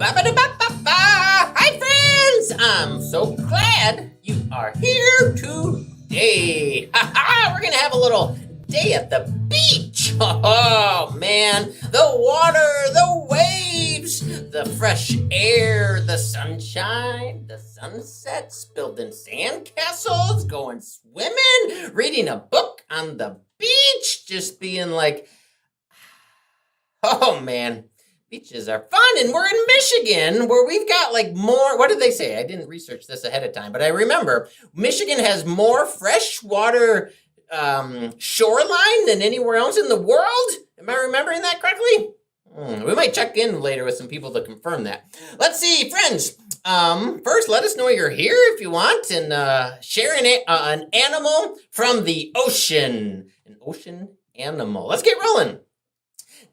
Ba-ba-da-ba-ba-ba. Hi, friends! I'm so glad you are here today. We're gonna have a little day at the beach. Oh, man. The water, the waves, the fresh air, the sunshine, the sunsets, building sandcastles, going swimming, reading a book on the beach, just being like, oh, man. Beaches are fun, and we're in Michigan, where we've got like more. What did they say? I didn't research this ahead of time, but I remember Michigan has more freshwater shoreline than anywhere else in the world. Am I remembering that correctly? We might check in later with some people to confirm that. Let's see, friends. First, let us know you're here if you want, and share an animal from the ocean. An ocean animal. Let's get rolling.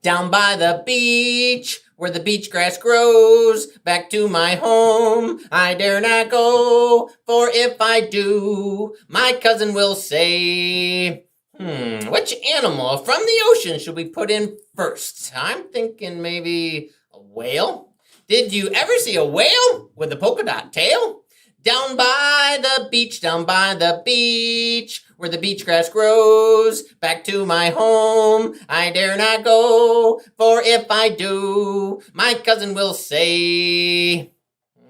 Down by the beach, where the beach grass grows, back to my home, I dare not go, for if I do, my cousin will say, which animal from the ocean should we put in first? I'm thinking maybe a whale. Did you ever see a whale with a polka dot tail? Down by the beach, where the beach grass grows, back to my home, I dare not go, for if I do, my cousin will say.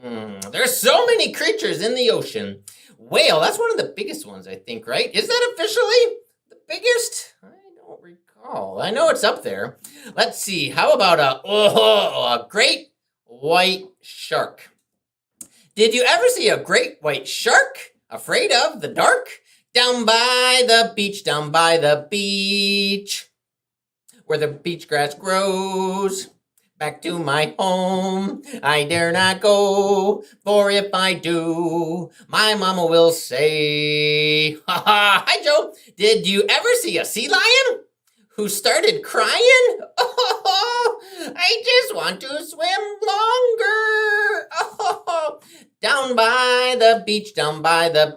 There's so many creatures in the ocean. Whale, that's one of the biggest ones, I think, right? Is that officially the biggest? I don't recall. I know it's up there. Let's see, how about a great white shark? Did you ever see a great white shark? Afraid of the dark? Down by the beach, where the beach grass grows, back to my home, I dare not go, for if I do, my mama will say. Hi, Joe. Did you ever see a sea lion who started crying? Oh, I just want to swim longer. Oh, down by the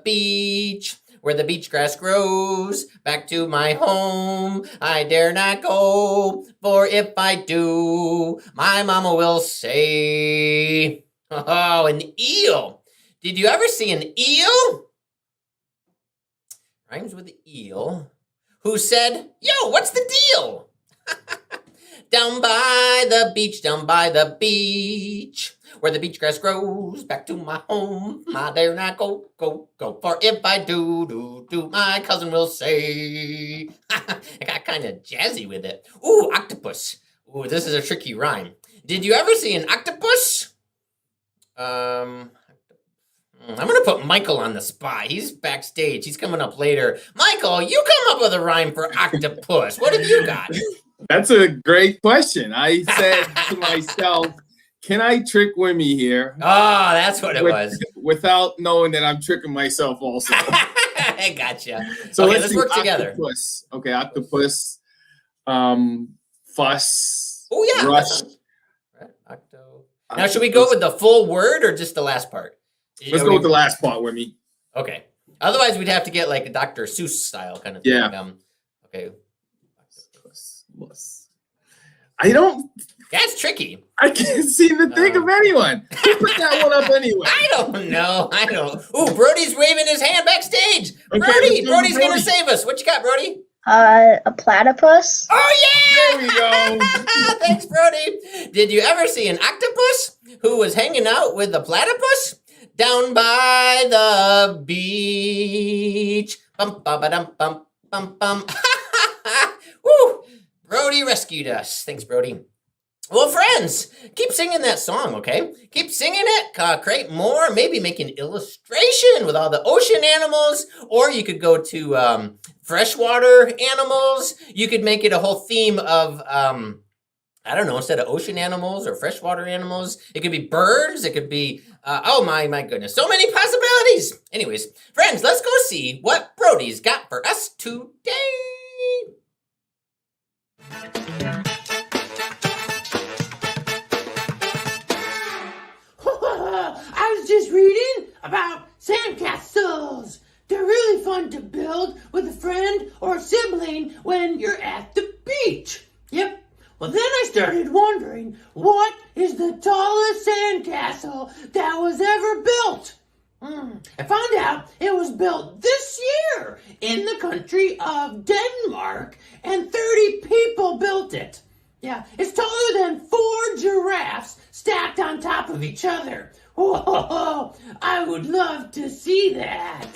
beach, where the beach grass grows, back to my home, I dare not go, for if I do, my mama will say. Oh, an eel. Did you ever see an eel? Rhymes with eel. Who said, yo, what's the deal? Down by the beach, where the beach grass grows, back to my home, I dare not go, for if I do, my cousin will say. I got kind of jazzy with it. Ooh, octopus. Ooh, this is a tricky rhyme. Did you ever see an octopus? I'm going to put Michael on the spot. He's backstage. He's coming up later. Michael, you come up with a rhyme for octopus. What have you got? That's a great question. I said to myself, can I trick Wimee here? Oh, that's what it was. Without knowing that I'm tricking myself also. I gotcha. So okay, let's work together. Octopus. Okay, octopus. Fuss. Oh, yeah. Rush. Right, octo. Now, should we go with the full word or just the last part? Let's go with the last part, Wimee. Okay. Otherwise, we'd have to get like a Dr. Seuss style kind of thing. Yeah. Okay. I don't. That's tricky. I can't seem to think of anyone. Who put that one up anyway? I don't know. Ooh, Brody's waving his hand backstage. Okay, Brody's going to save us. What you got, Brody? A platypus. Oh, yeah! There we go. Thanks, Brody. Did you ever see an octopus who was hanging out with a platypus? Down by the beach. Bum, ba, ba, dum, bum, bum, bum. Woo! Brody rescued us. Thanks, Brody. Well, friends, keep singing that song, okay? Keep singing it, create more, maybe make an illustration with all the ocean animals, or you could go to freshwater animals. You could make it a whole theme of, I don't know, instead of ocean animals or freshwater animals, it could be birds, it could be, oh my goodness, so many possibilities. Anyways, friends, let's go see what Brody's got for us today. I was just reading about sandcastles. They're really fun to build with a friend or a sibling when you're at the beach. Yep. Well, then I started wondering, what is the tallest sandcastle that was ever built. I found out it was built this year in the country of Denmark, and 30 people built it. Yeah, it's taller than 4 giraffes stacked on top of each other. Whoa, I would love to see that.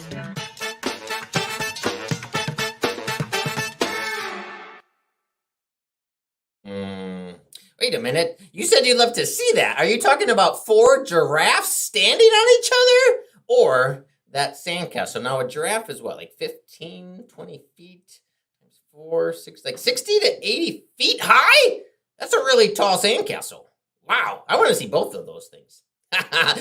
Wait a minute. You said you'd love to see that. Are you talking about 4 giraffes standing on each other? Or that sandcastle? Now, a giraffe is what, like 15, 20 feet? Times 4, 6, like 60 to 80 feet high? That's a really tall sandcastle. Wow. I want to see both of those things.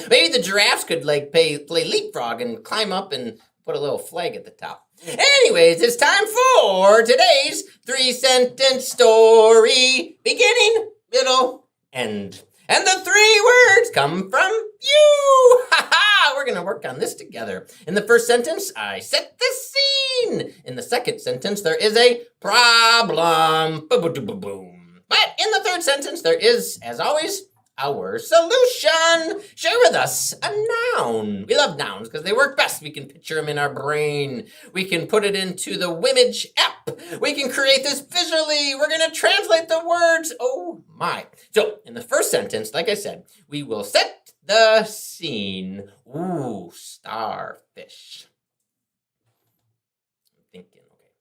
Maybe the giraffes could like play leapfrog and climb up and put a little flag at the top. Anyways, it's time for today's 3-sentence story. Beginning, middle, end. And the 3 words come from you. We're going to work on this together. In the first sentence, I set the scene. In the second sentence, there is a problem. Boom. But in the third sentence, there is, as always, our solution. Share with us a noun. We love nouns because they work best. We can picture them in our brain. We can put it into the VIMAGE app. We can create this visually. We're going to translate the words. Oh my. So in the first sentence, like I said, we will set the scene. Ooh, starfish. I'm thinking, okay.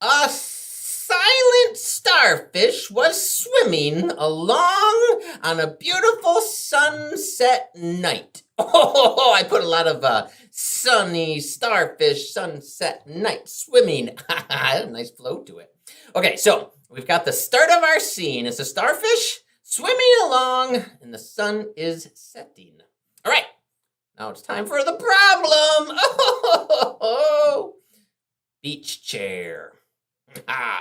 A silent starfish was swimming along on a beautiful sunset night. Oh, I put a lot of sunny starfish sunset night swimming. A nice flow to it. Okay, so we've got the start of our scene. It's a starfish swimming along and the sun is setting. All right, now it's time for the problem. Oh, beach chair.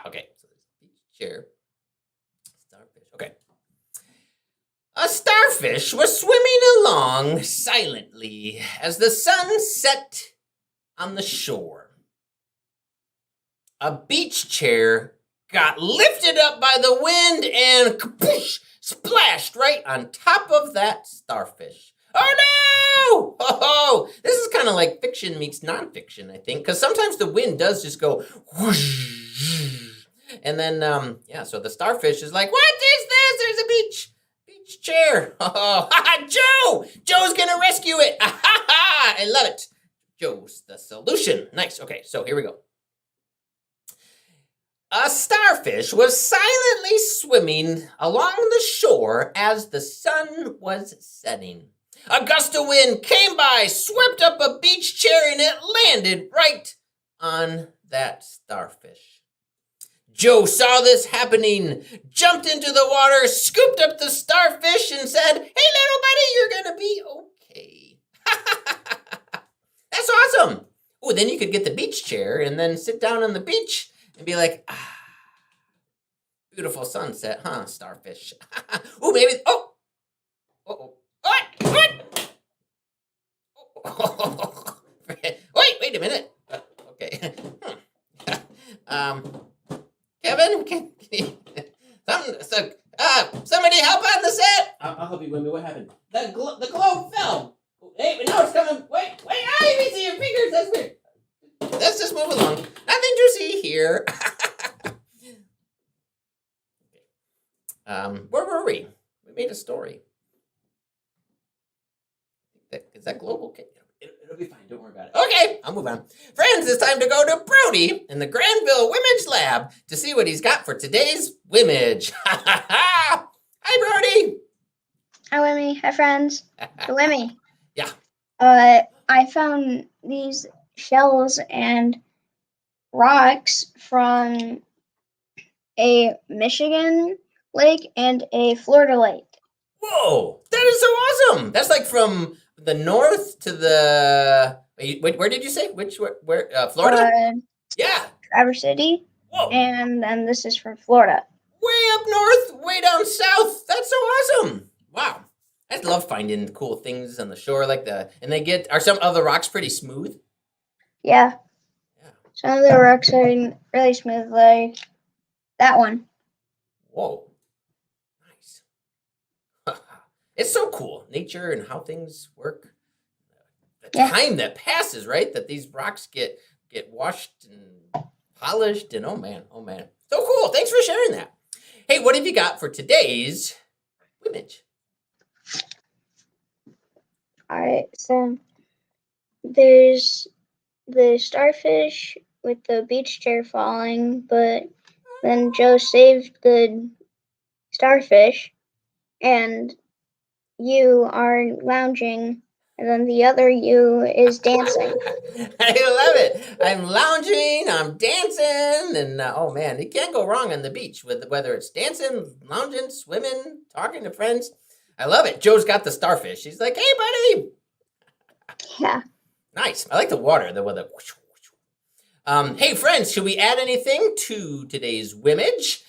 Okay. So beach chair. Starfish. Okay. A starfish was swimming along silently as the sun set on the shore. A beach chair got lifted up by the wind and kapoosh, splashed right on top of that starfish. Oh no! Oh, this is kind of like fiction meets nonfiction, I think, because sometimes the wind does just go whoosh. And then, so the starfish is like, what is this? There's a beach chair. Oh, Joe! Joe's gonna rescue it. I love it. Joe's the solution. Nice. Okay, so here we go. A starfish was silently swimming along the shore as the sun was setting. A gust of wind came by, swept up a beach chair, and it landed right on that starfish. Joe saw this happening, jumped into the water, scooped up the starfish, and said, "Hey, little buddy, you're going to be okay." That's awesome. Oh, then you could get the beach chair and then sit down on the beach and be like, beautiful sunset, huh, starfish? Oh, maybe, Wait a minute. Okay. Kevin, can you, somebody help on the set? I'll help you, Wimee. What happened? The globe fell. Hey, now it's coming. Wait. I even see your fingers. That's weird. Let's just move along. Nothing to see here. Where were we? We made a story. Is that global? It'll be fine. Don't worry about it. Okay, I'll move on. Friends, it's time to go to Brody in the Granville Wimage Lab to see what he's got for today's Wimage. Hi, Brody. Hi, Wimee. Hi, friends. So, Wimee. Yeah. I found these shells and rocks from a Michigan lake and a Florida lake. Whoa, that is so awesome. That's like from the north to the, where did you say? Where, Florida? Yeah. Traverse City. Whoa. And then this is from Florida. Way up north, way down south. That's so awesome. Wow. I love finding cool things on the shore like the, and are some of the rocks pretty smooth? Yeah. Some of the rocks are really smooth, like that one. Whoa. It's so cool, nature and how things work. The Yeah. time that passes, right? That these rocks get washed and polished, and oh man, so cool. Thanks for sharing that. Hey, what have you got for today's image? All right, so there's the starfish with the beach chair falling, but then Joe saved the starfish, and you are lounging, and then the other you is dancing. I love it. I'm lounging, I'm dancing, and oh man, you can't go wrong on the beach with whether it's dancing, lounging, swimming, talking to friends. I love it. Joe's got the starfish. He's like, "Hey, buddy." Yeah. Nice. I like the water. The weather. Hey, friends, should we add anything to today's Wimage?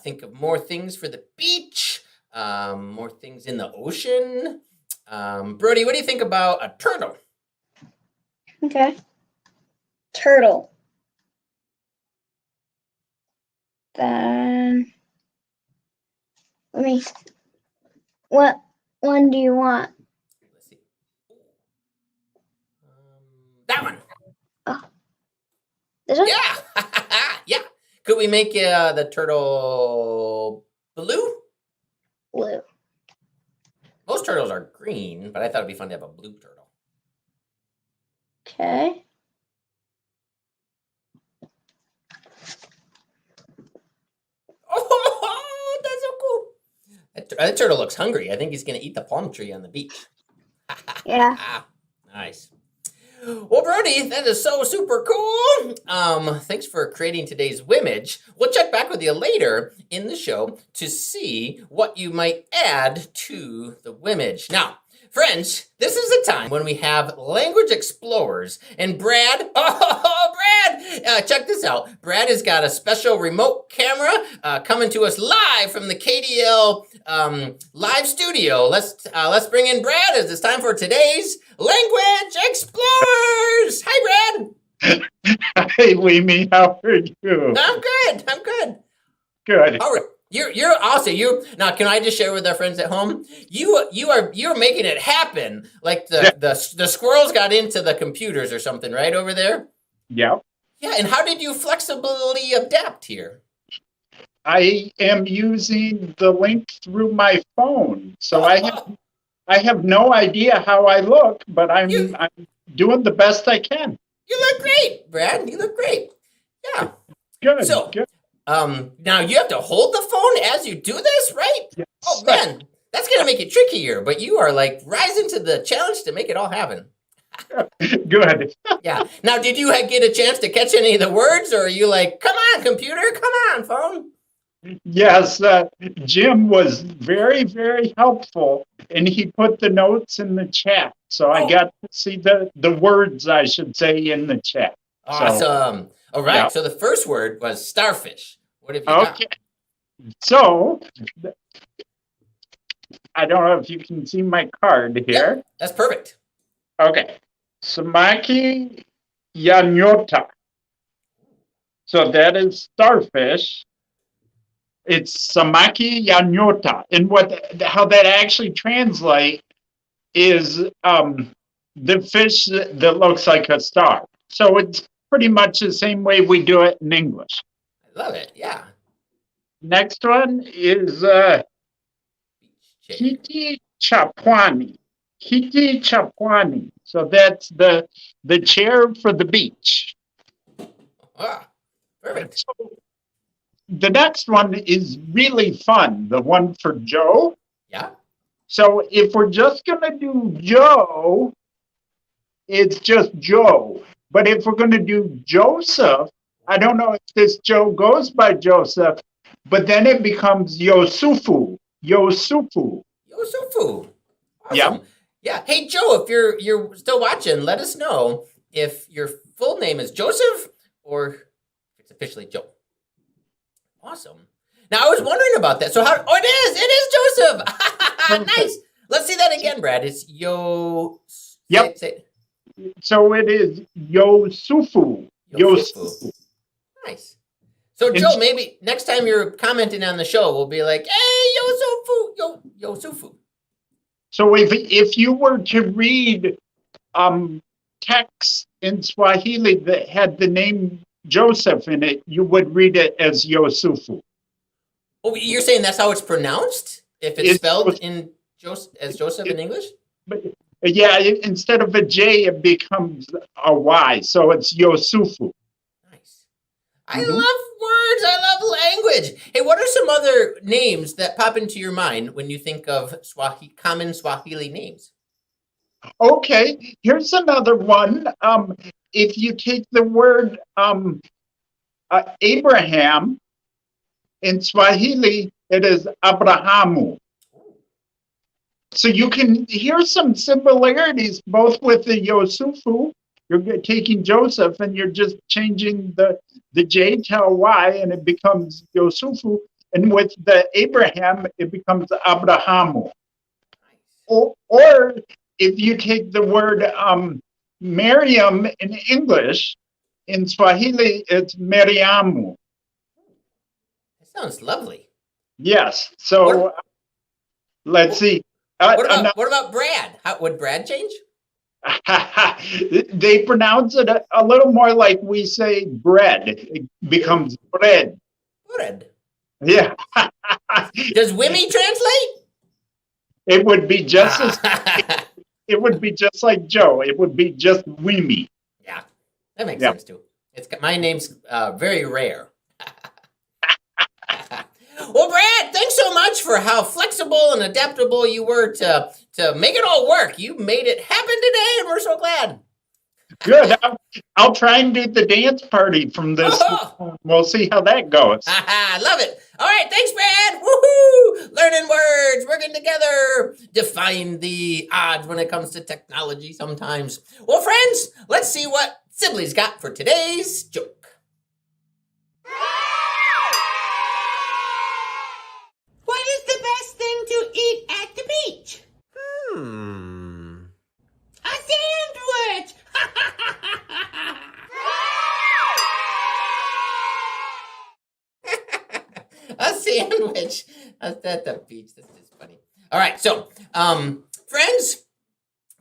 Think of more things for the beach, more things in the ocean. Brody, what do you think about a turtle? Okay. Turtle. Then what one do you want? Let's see. That one. This one? Yeah. Yeah. Could we make the turtle blue? Blue. Most turtles are green, but I thought it'd be fun to have a blue turtle. Okay. Oh, that's so cool. That turtle looks hungry. I think he's going to eat the palm tree on the beach. Yeah. Nice. Well, Brody, that is so super cool. Thanks for creating today's Wimage. We'll check back with you later in the show to see what you might add to the Wimage. Now, friends, this is the time when we have language explorers. And Brad, check this out. Brad has got a special remote camera coming to us live from the KDL live studio. Let's bring in Brad as it's time for today's Language Explorers. Hi, Brad. Hey, Wimee, how are you? I'm good. Good. All right. You're awesome. Now, can I just share with our friends at home? You're making it happen. Like the squirrels got into the computers or something, right over there? Yep. Yeah. And how did you flexibly adapt here? I am using the link through my phone, so I have no idea how I look, but I'm doing the best I can. You look great, Brad. You look great. Yeah. Good. So, good. now you have to hold the phone as you do this, right? Yes. Oh man, that's gonna make it trickier. But you are like rising to the challenge to make it all happen. Good. Yeah. Now, did you get a chance to catch any of the words, or are you like, come on, computer, come on, phone? Yes, Jim was very, very helpful, and he put the notes in the chat, so I got to see the words, I should say, in the chat. Awesome. All right. Yeah. So the first word was starfish. What have you got? Okay. So, I don't know if you can see my card here. Yep, that's perfect. Okay. Samaki yanyota. So that is starfish. It's samaki yanyota. And how that actually translates is the fish that looks like a star. So it's pretty much the same way we do it in English. I love it. Yeah. Next one is Kiti Chapwani. Kiti Chapwani. So that's the chair for the beach. Ah, perfect. So the next one is really fun, the one for Joe. Yeah. So if we're just going to do Joe, it's just Joe. But if we're going to do Joseph, I don't know if this Joe goes by Joseph, but then it becomes Yosufu. Yosufu. Yosufu. Awesome. Yeah. Yeah. Hey, Joe, if you're still watching, let us know if your full name is Joseph or if it's officially Joe. Awesome. Now, I was wondering about that. So it is Joseph. Nice. Let's see that again, Brad. It's Yep. Say So it is Yosufu. Yosufu. Nice. So, Joe, maybe next time you're commenting on the show, we'll be like, hey, Yosufu. Yosufu. So if you were to read text in Swahili that had the name Joseph in it, you would read it as Yosufu. Oh, you're saying that's how it's pronounced? If it's spelled in as Joseph in English? But yeah, instead of a J, it becomes a Y. So it's Yosufu. Nice. I love words. I love language. Hey, what are some other names that pop into your mind when you think of common Swahili names? Okay, here's another one. If you take the word Abraham, in Swahili, it is Abrahamu. So you can hear some similarities both with the Yosufu. You're taking Joseph and you're just changing the J to a Y and it becomes Yosufu. And with the Abraham, it becomes Abrahamu. Or if you take the word Miriam in English, in Swahili, it's Miriamu. That sounds lovely. Yes. So let's see. What about Brad? How, would Brad change? They pronounce it a little more like we say bread. It becomes bread. Bread. Yeah. Does Wimee translate? It would be just as it would be just like Joe. It would be just Wimee. Yeah, that makes sense too. My name's very rare. Well, Brad, thanks so much for how flexible and adaptable you were to make it all work. You made it happen today, and we're so glad. Good. I'll try and do the dance party from this. We'll see how that goes. I love it. All right, thanks, Brad. Woohoo! Learning words, working together, defying the odds when it comes to technology sometimes. Well, friends, let's see what Sibley's got for today's joke. What is the best thing to eat at the beach? A sandwich! A sandwich at the beach. This is funny. All right, so, friends,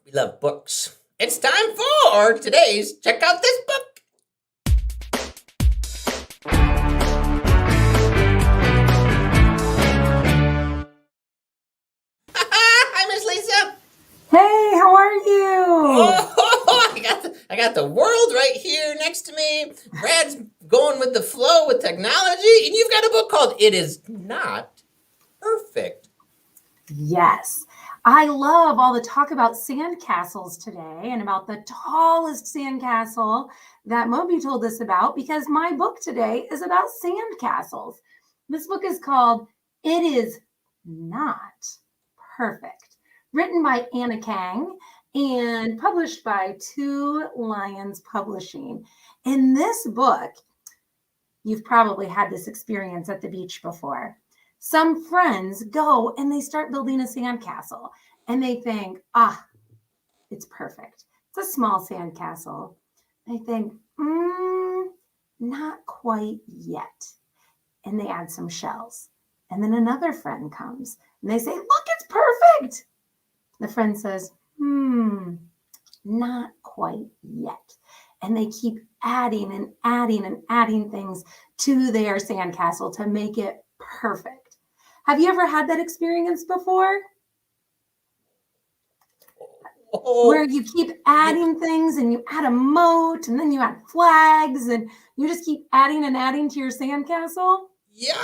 we love books. It's time for today's Check Out This Book. Hi, Miss Lisa. Hey, how are you? Oh, I got the world right here next to me. Brad's going with the flow with technology, and you've got a book called It Is Not Perfect. Yes. I love all the talk about sandcastles today and about the tallest sandcastle that Moby told us about, because my book today is about sandcastles. This book is called It Is Not Perfect, written by Anna Kang and published by Two Lions Publishing. In this book, you've probably had this experience at the beach before. Some friends go and they start building a sandcastle and they think, it's perfect. It's a small sandcastle. They think, not quite yet. And they add some shells. And then another friend comes and they say, look, it's perfect. The friend says, not quite yet. And they keep adding and adding and adding things to their sandcastle to make it perfect. Have you ever had that experience before? Where you keep adding things and you add a moat and then you add flags and you just keep adding and adding to your sandcastle? Yeah,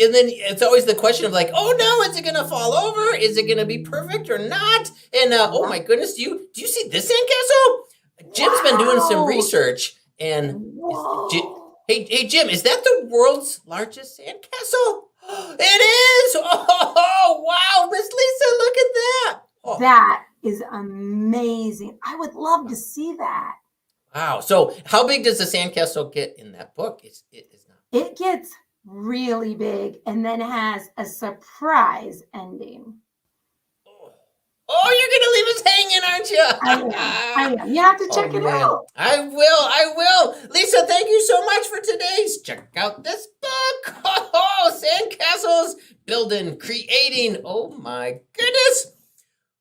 and then it's always the question of like, oh no, is it gonna fall over? Is it gonna be perfect or not? And oh my goodness, do you see this sandcastle? Jim's been doing some research, and hey Jim, is that the world's largest sandcastle? It is! Oh wow, Miss Lisa, look at that! Oh. That is amazing. I would love to see that. Wow. So how big does the sandcastle get in that book? It is not. It gets really big and then has a surprise ending. Oh, you're going to leave us hanging, aren't you? I am. You have to check it out. I will. Lisa, thank you so much for today's Check Out This Book. Oh, sandcastles, building, creating. Oh my goodness.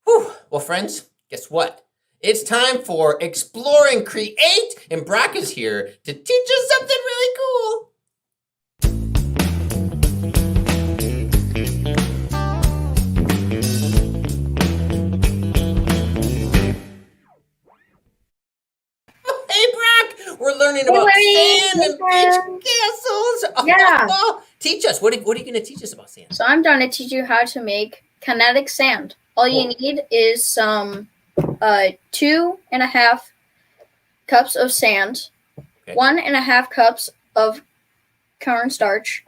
Whew. Well, friends, guess what? It's time for Explore and Create, and Brock is here to teach us something really cool. Hey, Brock! We're learning about sand and beach castles. Yeah. Teach us. What are you going to teach us about sand? So I'm going to teach you how to make kinetic sand. All you need is some 2.5 cups of sand, 1.5 cups of cornstarch,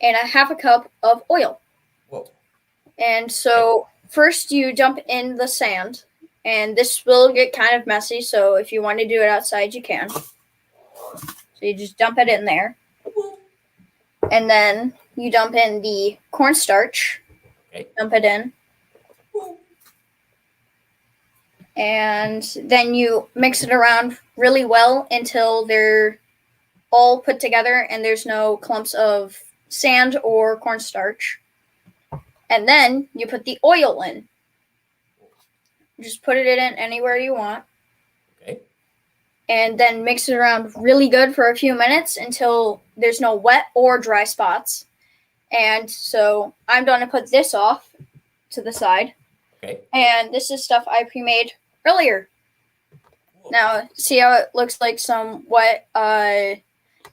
and 1/2 cup of oil. Whoa. And so first you dump in the sand, and this will get kind of messy, so if you want to do it outside, you can. So you just dump it in there. And then you dump in the cornstarch. Okay. Dump it in. And then you mix it around really well until they're all put together and there's no clumps of sand or cornstarch. And then you put the oil in. Just put it in anywhere you want. Okay. And then mix it around really good for a few minutes until there's no wet or dry spots. And so I'm going to put this off to the side. Okay. And this is stuff I pre-made earlier. Now, see how it looks like some wet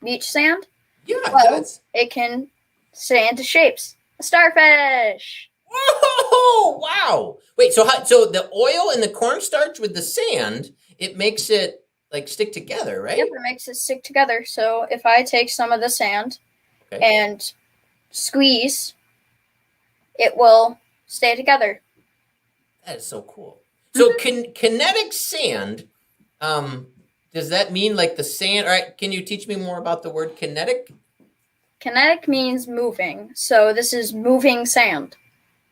beach sand? Yeah, it Well, does. it can stay into shapes. A starfish! Whoa! Wow. Wait, so the oil and the cornstarch with the sand, it makes it like stick together, right? Yep, it makes it stick together. So if I take some of the sand and squeeze, it will stay together. That is so cool. So kinetic sand, does that mean like the sand? All right, can you teach me more about the word kinetic? Kinetic means moving. So this is moving sand.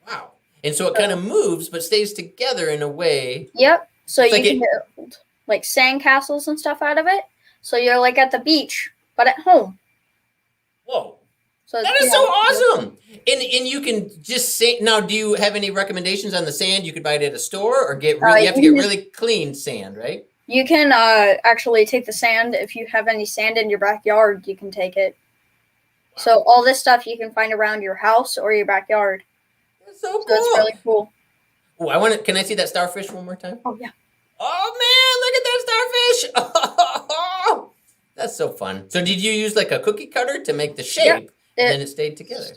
Wow. And so it kind of moves but stays together in a way. Yep. So It's you like can build like sand castles and stuff out of it. So you're like at the beach, but at home. Whoa. So That is so awesome. And you can just say, now, do you have any recommendations on the sand? You could buy it at a store or you have to get really clean sand, right? You can actually take the sand. If you have any sand in your backyard, you can take it. Wow. So all this stuff you can find around your house or your backyard. That's so cool. So it's really cool. Oh, can I see that starfish one more time? Oh, yeah. Oh, man, look at that starfish. Oh, that's so fun. So did you use like a cookie cutter to make the shape? Yep. And then it stayed together.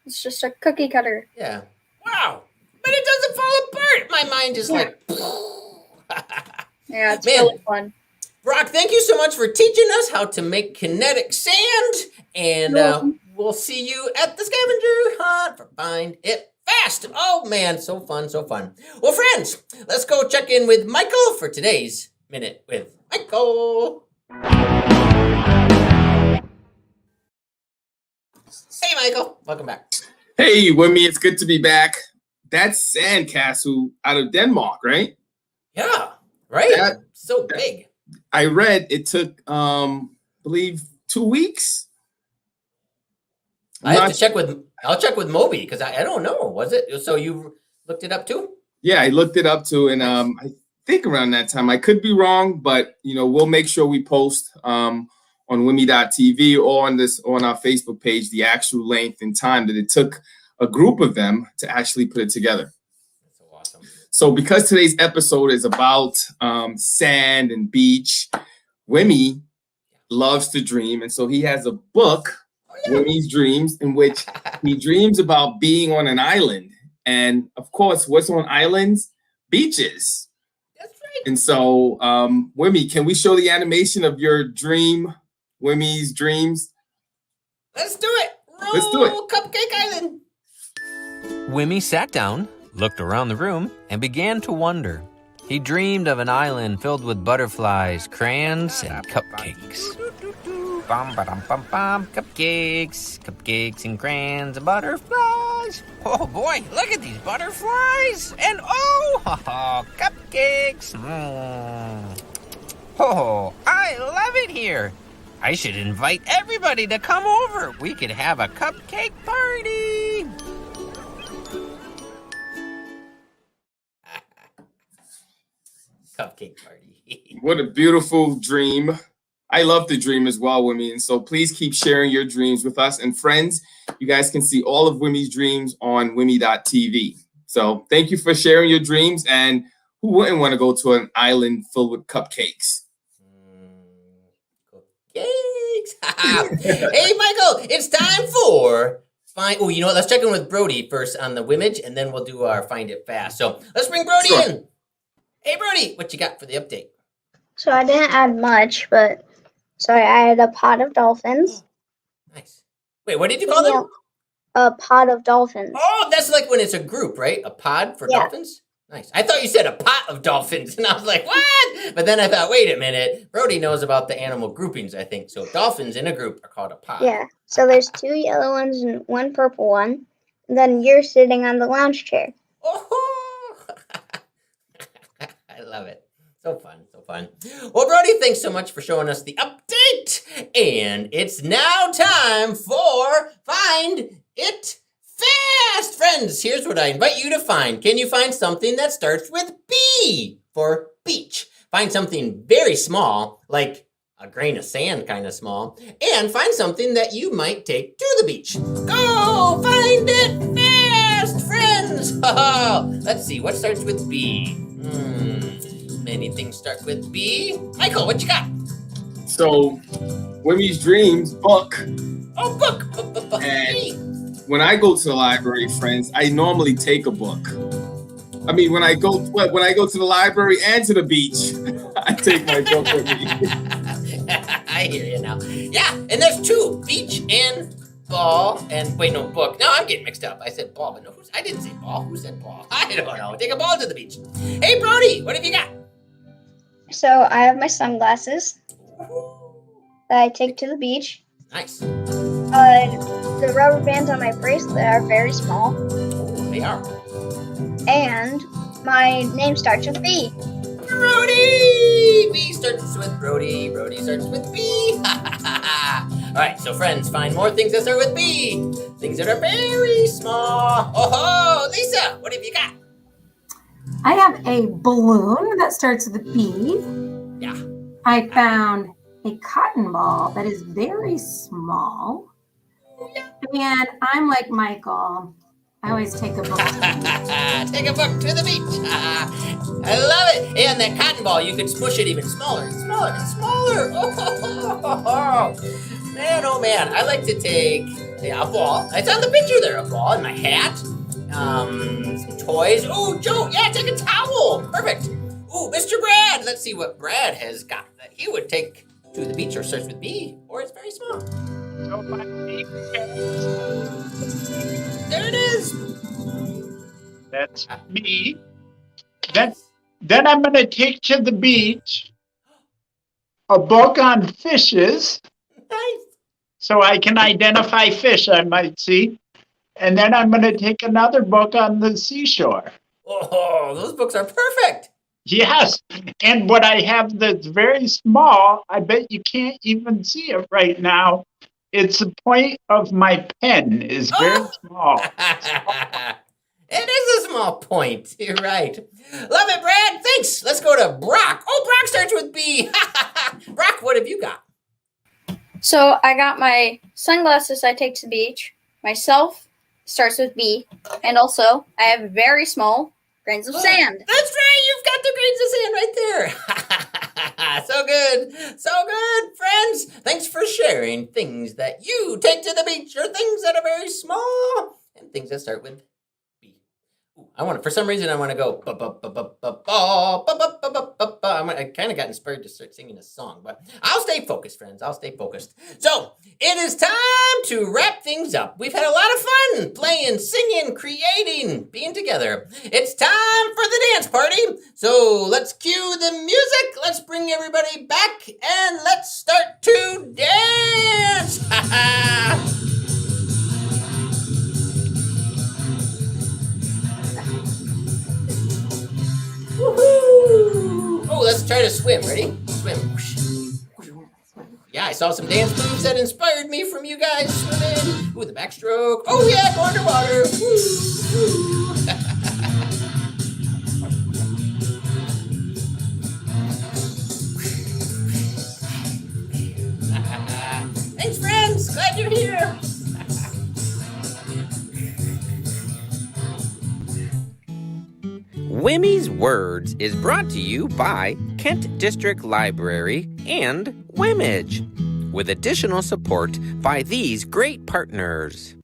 It's just a cookie cutter. Yeah. Wow. But it doesn't fall apart. My mind is like... Yeah, it's really fun. Brock, thank you so much for teaching us how to make kinetic sand. And we'll see you at the scavenger hunt for Find It Fast. Oh, man, so fun, so fun. Well, friends, let's go check in with Michael for today's Minute with Michael. Hey, Michael. Welcome back. Hey, Wimee, it's good to be back. That's sandcastle out of Denmark, right? Yeah, right? So big. I read it took, I believe, 2 weeks. I'll check with Moby because I don't know. Was it? So you looked it up too? Yeah, I looked it up too. And I think around that time, I could be wrong, but, we'll make sure we post on Wimee.tv or on our Facebook page, the actual length and time that it took a group of them to actually put it together. That's so awesome. So because today's episode is about sand and beach, Wimee loves to dream. And so he has a book, Wimee's Dreams, in which he dreams about being on an island. And of course, what's on islands? Beaches. That's right. And so, Wimee, can we show the animation of your dream, Wimee's Dreams? Let's do it. Let's do it. Cupcake Island. Wimee sat down, looked around the room, and began to wonder. He dreamed of an island filled with butterflies, crayons, and cupcakes. Bum, ba-dum, bum, bum. Cupcakes, cupcakes and crayons and butterflies. Oh boy, look at these butterflies. And cupcakes. Oh, I love it here. I should invite everybody to come over. We could have a cupcake party. Cupcake party. What a beautiful dream. I love the dream as well, Wimee. And so please keep sharing your dreams with us. And friends, you guys can see all of Wimee's dreams on wimee.tv. So thank you for sharing your dreams. And who wouldn't want to go to an island filled with cupcakes? Cupcakes. Hey, Michael, it's time for Oh, you know what? Let's check in with Brody first on the Wimage, and then we'll do our Find It Fast. So let's bring Brody in. Hey, Brody, what you got for the update? So I didn't add much, but so I added a pod of dolphins. Nice. Wait, what did you call them? A pod of dolphins. Oh, that's like when it's a group, right? A pod for dolphins? Nice. I thought you said a pot of dolphins, and I was like, what? But then I thought, wait a minute. Brody knows about the animal groupings, I think. So dolphins in a group are called a pod. Yeah. So there's 2 yellow ones and 1 purple one. And then you're sitting on the lounge chair. Oh, I love it. So fun, so fun. Well, Brody, thanks so much for showing us the update. And it's now time for Find It Fast. Friends, here's what I invite you to find. Can you find something that starts with B for beach? Find something very small, like a grain of sand kind of small, and find something that you might take to the beach. Go find it fast, friends. Let's see, what starts with B? Many things start with B. Michael, what you got? So, Wimee's Dreams book. Oh, book. And when I go to the library, friends, I normally take a book. I mean, when I go to the library and to the beach, I take my book with me. I hear you now. Yeah, and there's 2, beach and ball. And wait, no, book. No, I'm getting mixed up. I said ball, but no, I didn't say ball. Who said ball? I don't know. Take a ball to the beach. Hey, Brody, what have you got? So I have my sunglasses that I take to the beach. Nice. The rubber bands on my bracelet are very small. Oh, they are. And my name starts with B. Brody! B starts with Brody. Brody starts with B. All right, so friends, find more things that start with B. Things that are very small. Oh, Lisa, what have you got? I have a balloon that starts with a B. Yeah. I found a cotton ball that is very small. And I'm like Michael. I always take a book. Take a book to the beach. I love it. And that cotton ball, you could smush it even smaller and smaller and smaller. Oh, man, oh man. I like to take a ball. It's on the picture there, a ball, and my hat. Some toys. Oh, Joe, yeah, take a towel. Perfect. Oh, Mr. Brad. Let's see what Brad has got that he would take to the beach, or starts with B, or it's very small. There it is. That's me. Then I'm going to take to the beach a book on fishes. Nice. So I can identify fish I might see. And then I'm going to take another book on the seashore. Oh, those books are perfect. Yes. And what I have that's very small, I bet you can't even see it right now. It's the point of my pen is very small. It is a small point. You're right. Love it, Brad. Thanks. Let's go to Brock. Oh, Brock starts with B. Brock, what have you got? So I got my sunglasses I take to the beach. Myself starts with B. And also, I have very small grains of sand. That's right. You've got the grains of sand right there. So good. So good, friends. Thanks for sharing things that you take to the beach, or things that are very small, and things that start with B. Ooh, for some reason, I want to go. I kind of got inspired to start singing a song, but I'll stay focused, friends. I'll stay focused. So it is time to wrap things up. We've had a lot of fun playing, singing, creating, being together. It's time for the dance party. So let's cue the music. Let's bring everybody back and let's start to dance. Woohoo! Oh, let's try to swim. Ready? Swim. Yeah, I saw some dance moves that inspired me from you guys swimming. Ooh, the backstroke. Oh, yeah, go underwater. Woo, woo. Wimee's Words is brought to you by Kent District Library and VIMAGE, with additional support by these great partners.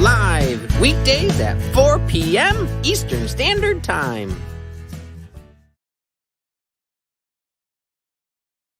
Live weekdays at 4 p.m. Eastern Standard Time.